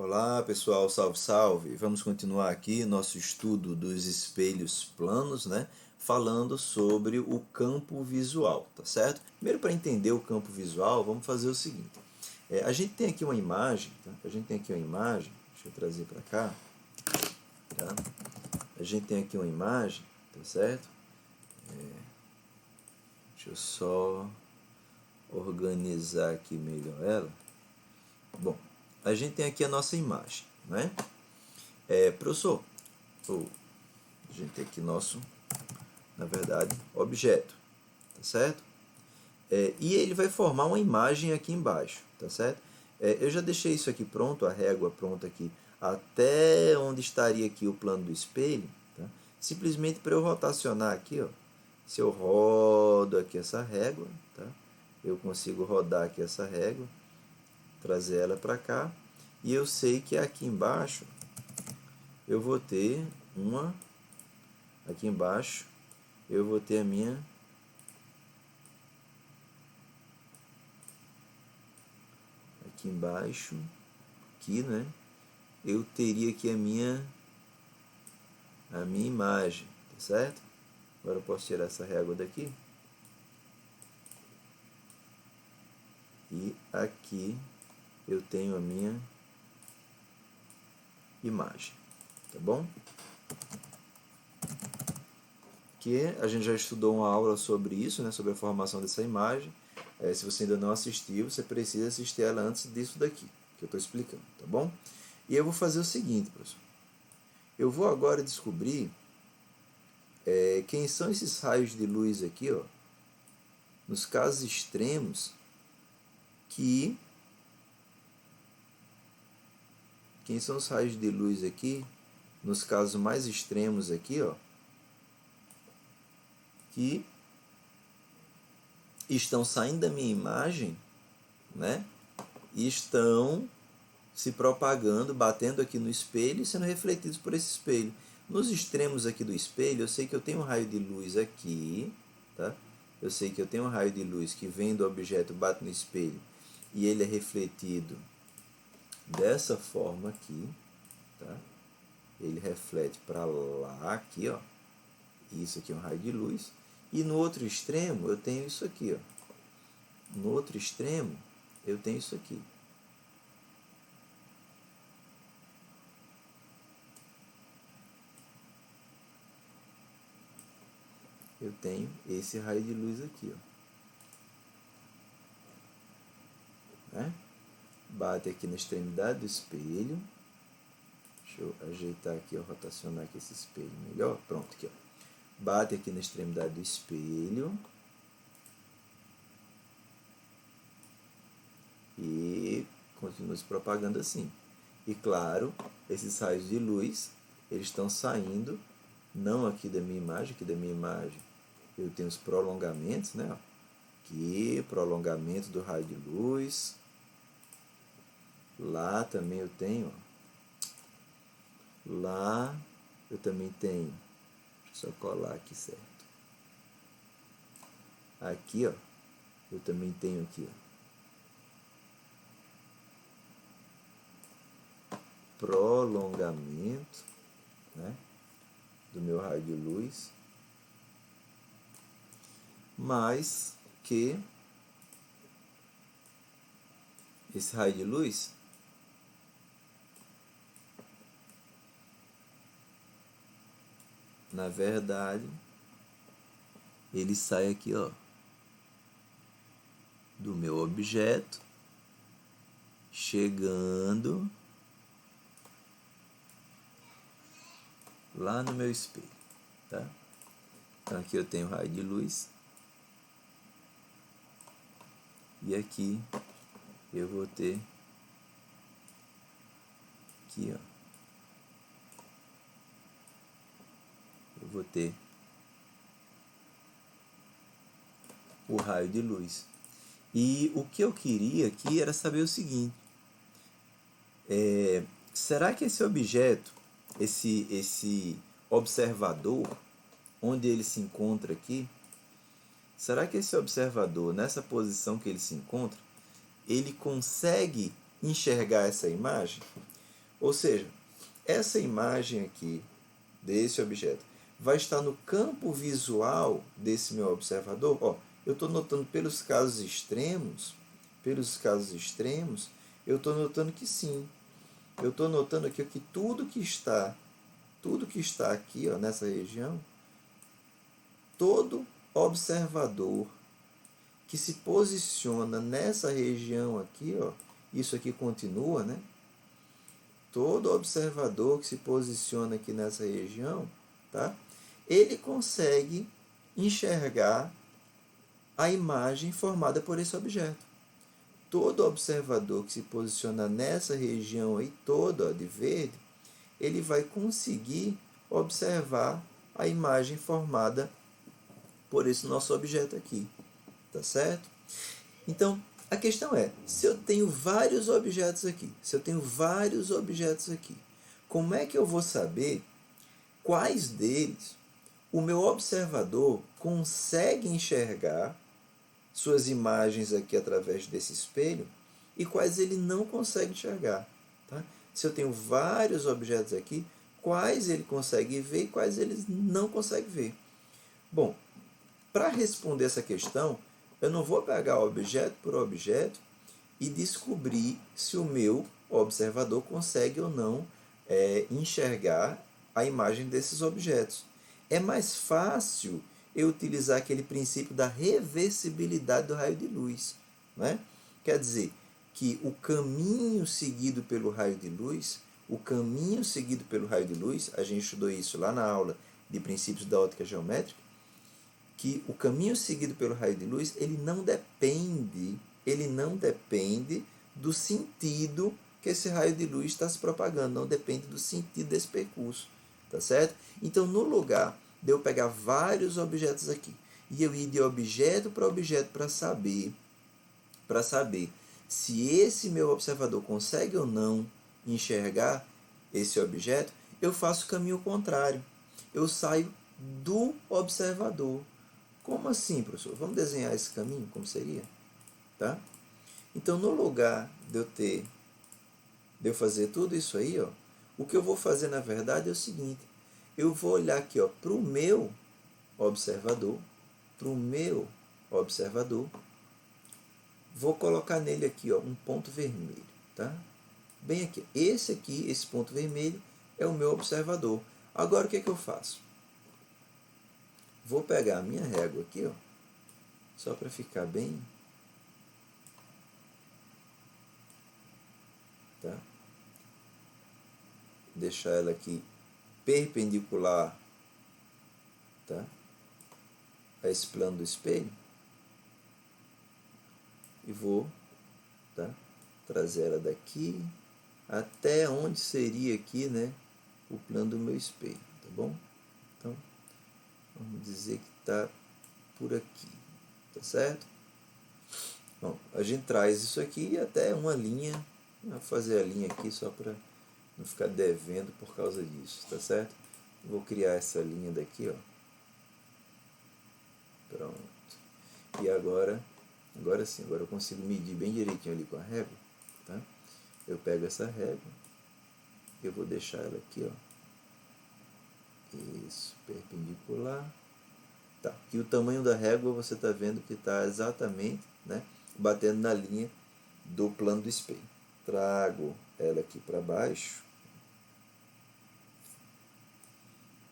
Olá pessoal, salve salve! Vamos continuar aqui nosso estudo dos espelhos planos, né? Falando sobre o campo visual, tá certo? Primeiro, para entender o campo visual, vamos fazer o seguinte: a gente tem aqui uma imagem, tá? Deixa eu trazer para cá, tá? A gente tem aqui uma imagem, tá certo? Deixa eu só organizar aqui melhor ela. Bom, a gente tem aqui a nossa imagem, né? Professor, a gente tem aqui nosso, na verdade, objeto, tá certo? E ele vai formar uma imagem aqui embaixo, tá certo? Eu já deixei isso aqui pronto, a régua pronta aqui, até onde estaria aqui o plano do espelho, tá? Simplesmente para eu rotacionar aqui, ó, se eu rodo aqui essa régua, tá? Eu consigo rodar aqui essa régua, trazer ela para cá, e eu sei que aqui embaixo eu vou ter aqui embaixo eu vou ter a minha aqui embaixo, aqui, né? Eu teria aqui a minha imagem, tá certo? Agora eu posso tirar essa régua daqui. E aqui eu tenho a minha imagem, tá bom? Que a gente já estudou uma aula sobre isso, né? Sobre a formação dessa imagem. Se você ainda não assistiu, você precisa assistir ela antes disso daqui, que eu estou explicando, tá bom? E eu vou fazer o seguinte, professor. Eu vou agora descobrir quem são esses raios de luz aqui, ó, nos casos extremos, quem são os raios de luz aqui, nos casos mais extremos aqui, ó, que estão saindo da minha imagem, né? E estão se propagando, batendo aqui no espelho e sendo refletidos por esse espelho. Nos extremos aqui do espelho, eu sei que eu tenho um raio de luz aqui, tá? Eu sei que eu tenho um raio de luz que vem do objeto, bate no espelho e ele é refletido dessa forma aqui, tá? Ele reflete para lá, aqui, ó. Isso aqui é um raio de luz. E no outro extremo eu tenho isso aqui, ó. No outro extremo eu tenho isso aqui. Eu tenho esse raio de luz aqui, ó. Né? Bate aqui na extremidade do espelho. Deixa eu ajeitar aqui, ó, rotacionar aqui esse espelho melhor. Pronto, aqui, ó. Bate aqui na extremidade do espelho. E continua se propagando assim. E claro, esses raios de luz, eles estão saindo, não aqui da minha imagem, eu tenho os prolongamentos, né? Aqui, prolongamento do raio de luz. Lá também eu tenho, ó. Lá eu também tenho. Deixa eu só colar aqui certo. Aqui, ó, eu também tenho aqui, ó, prolongamento, né, do meu raio de luz, mas que esse raio de luz na verdade ele sai aqui, ó, do meu objeto, chegando lá no meu espelho, tá? Então aqui eu tenho raio de luz e aqui eu vou ter aqui, ó, eu vou ter o raio de luz. E o que eu queria aqui era saber o seguinte: será que esse objeto, esse observador, onde ele se encontra aqui, será que esse observador, nessa posição que ele se encontra, ele consegue enxergar essa imagem? Ou seja, essa imagem aqui desse objeto vai estar no campo visual desse meu observador. Ó, eu estou notando pelos casos extremos, eu estou notando que sim. Eu estou notando aqui que tudo que está aqui, ó, nessa região, todo observador que se posiciona nessa região aqui, ó, isso aqui continua, né? Todo observador que se posiciona aqui nessa região, tá? Ele consegue enxergar a imagem formada por esse objeto. Todo observador que se posiciona nessa região aí toda, ó, de verde, ele vai conseguir observar a imagem formada por esse nosso objeto aqui, tá certo? Então, a questão é, se eu tenho vários objetos aqui, como é que eu vou saber quais deles o meu observador consegue enxergar suas imagens aqui através desse espelho e quais ele não consegue enxergar, tá? Se eu tenho vários objetos aqui, quais ele consegue ver e quais ele não consegue ver? Bom, para responder essa questão, eu não vou pegar objeto por objeto e descobrir se o meu observador consegue ou não enxergar a imagem desses objetos. É mais fácil eu utilizar aquele princípio da reversibilidade do raio de luz, né? Quer dizer, que o caminho seguido pelo raio de luz, a gente estudou isso lá na aula de princípios da ótica geométrica, que o caminho seguido pelo raio de luz, ele não depende do sentido que esse raio de luz está se propagando, não depende do sentido desse percurso, tá certo? Então, no lugar de eu pegar vários objetos aqui e eu ir de objeto para objeto para saber se esse meu observador consegue ou não enxergar esse objeto, eu faço o caminho contrário. Eu saio do observador. Como assim, professor? Vamos desenhar esse caminho, como seria? Tá? Então, no lugar de eu fazer tudo isso aí, ó, o que eu vou fazer, na verdade, é o seguinte. Eu vou olhar aqui para o meu observador, vou colocar nele aqui um ponto vermelho. Tá? Bem aqui. Esse ponto vermelho, é o meu observador. Agora, o que eu faço? Vou pegar a minha régua aqui, ó, só para ficar bem, tá? Deixar ela aqui perpendicular, tá, a esse plano do espelho e vou, tá, trazer ela daqui até onde seria aqui, né, o plano do meu espelho, tá bom? Então, vamos dizer que está por aqui, tá certo? Bom, a gente traz isso aqui até uma linha, vou fazer a linha aqui só para não ficar devendo por causa disso, tá certo? Vou criar essa linha daqui, ó. Pronto. E agora sim, agora eu consigo medir bem direitinho ali com a régua, tá? Eu pego essa régua, eu vou deixar ela aqui, ó. Isso, perpendicular. Tá. E o tamanho da régua você está vendo que está exatamente, né, batendo na linha do plano do espelho. Trago ela aqui para baixo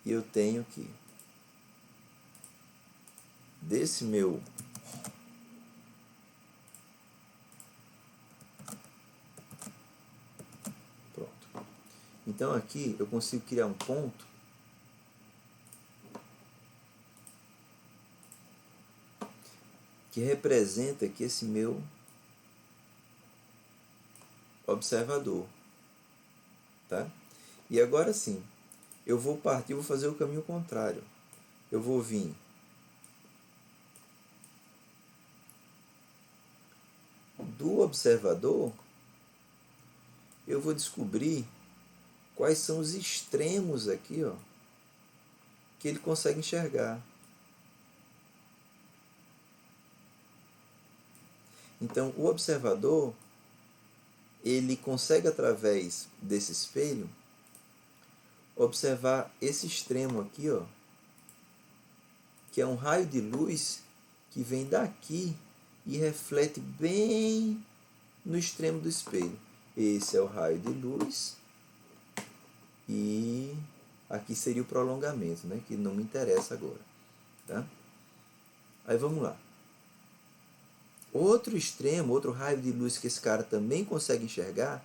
e eu tenho que desse meu pronto. Então aqui eu consigo criar um ponto que representa aqui esse meu observador, tá? E agora sim, eu vou fazer o caminho contrário. Eu vou vir do observador, eu vou descobrir quais são os extremos aqui, ó, que ele consegue enxergar. Então, o observador, ele consegue, através desse espelho, observar esse extremo aqui, ó, que é um raio de luz que vem daqui e reflete bem no extremo do espelho. Esse é o raio de luz e aqui seria o prolongamento, né, que não me interessa agora, tá? Aí vamos lá. Outro extremo, outro raio de luz que esse cara também consegue enxergar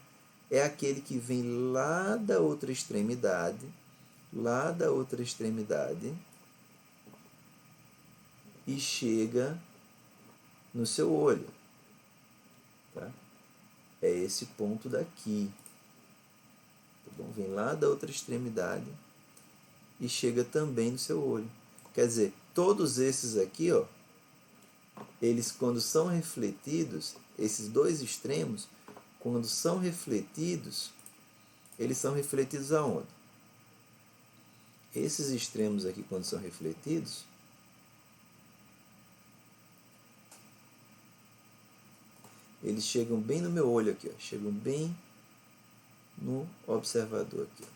é aquele que vem lá da outra extremidade, e chega no seu olho, tá? É esse ponto daqui, tá bom? Vem lá da outra extremidade e chega também no seu olho. Quer dizer, todos esses aqui, ó, eles, quando são refletidos, esses dois extremos, quando são refletidos, eles são refletidos aonde? Esses extremos aqui, quando são refletidos, eles chegam bem no meu olho aqui, ó, chegam bem no observador aqui, ó.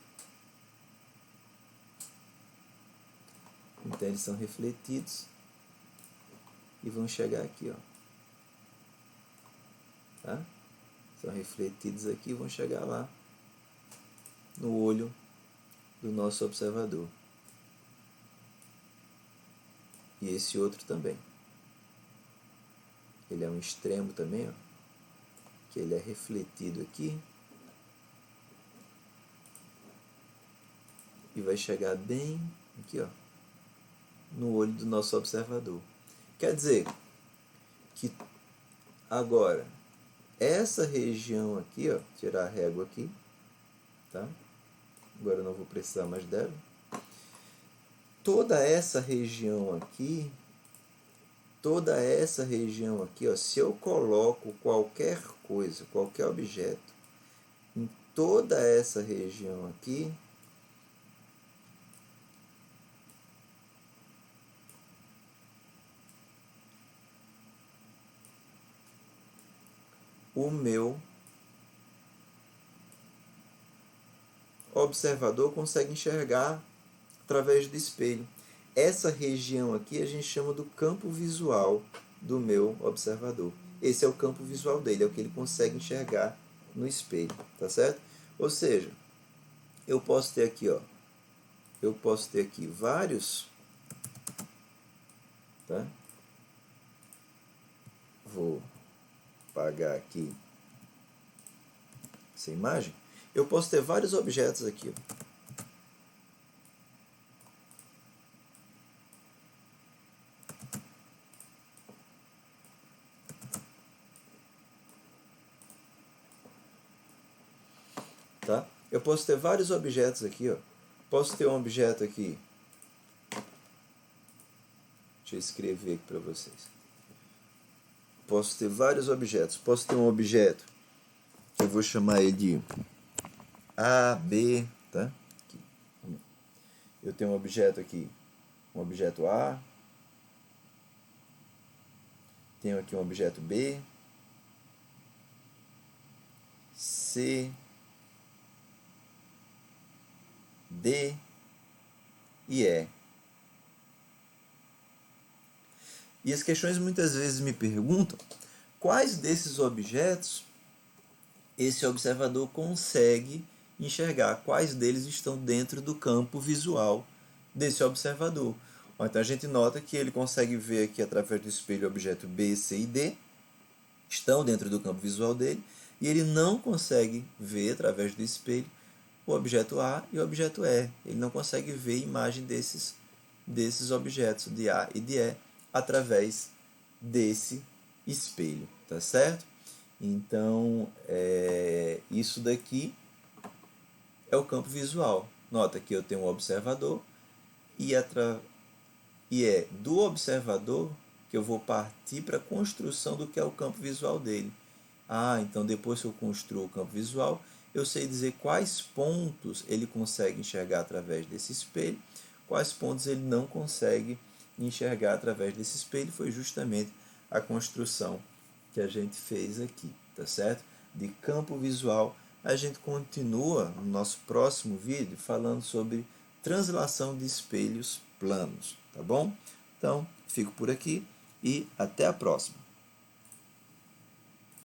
Então eles são refletidos e vão chegar aqui, ó. Tá? São refletidos aqui e vão chegar lá no olho do nosso observador. E esse outro também. Ele é um extremo também, ó, que ele é refletido aqui e vai chegar bem aqui, ó, no olho do nosso observador. Quer dizer que agora essa região aqui, ó, tirar a régua aqui, tá? Agora eu não vou precisar mais dela. Toda essa região aqui, ó, se eu coloco qualquer coisa, qualquer objeto em toda essa região aqui, o meu observador consegue enxergar através do espelho. Essa região aqui a gente chama do campo visual do meu observador. Esse é o campo visual dele, é o que ele consegue enxergar no espelho, tá certo? Ou seja, eu posso ter aqui, ó, vários, tá? Vou apagar aqui essa imagem. Eu posso ter vários objetos aqui, ó. Tá? Eu posso ter vários objetos aqui, ó. Posso ter um objeto aqui. Deixa eu escrever aqui para vocês. Posso ter vários objetos. Posso ter um objeto que eu vou chamar ele de A, B, tá? Aqui. Eu tenho um objeto aqui, um objeto A. Tenho aqui um objeto B, C, D e E. E as questões muitas vezes me perguntam quais desses objetos esse observador consegue enxergar, quais deles estão dentro do campo visual desse observador. Então a gente nota que ele consegue ver aqui através do espelho o objeto B, C e D, estão dentro do campo visual dele, e ele não consegue ver através do espelho o objeto A e o objeto E. Ele não consegue ver a imagem desses objetos de A e de E através desse espelho, tá certo? Então, isso daqui é o campo visual. Nota que eu tenho um observador e é do observador que eu vou partir para a construção do que é o campo visual dele. Então depois que eu construo o campo visual, eu sei dizer quais pontos ele consegue enxergar através desse espelho, quais pontos ele não consegue enxergar através desse espelho. Foi justamente a construção que a gente fez aqui, tá certo? de campo visual. A gente continua no nosso próximo vídeo falando sobre translação de espelhos planos, tá bom? Então, fico por aqui e até a próxima.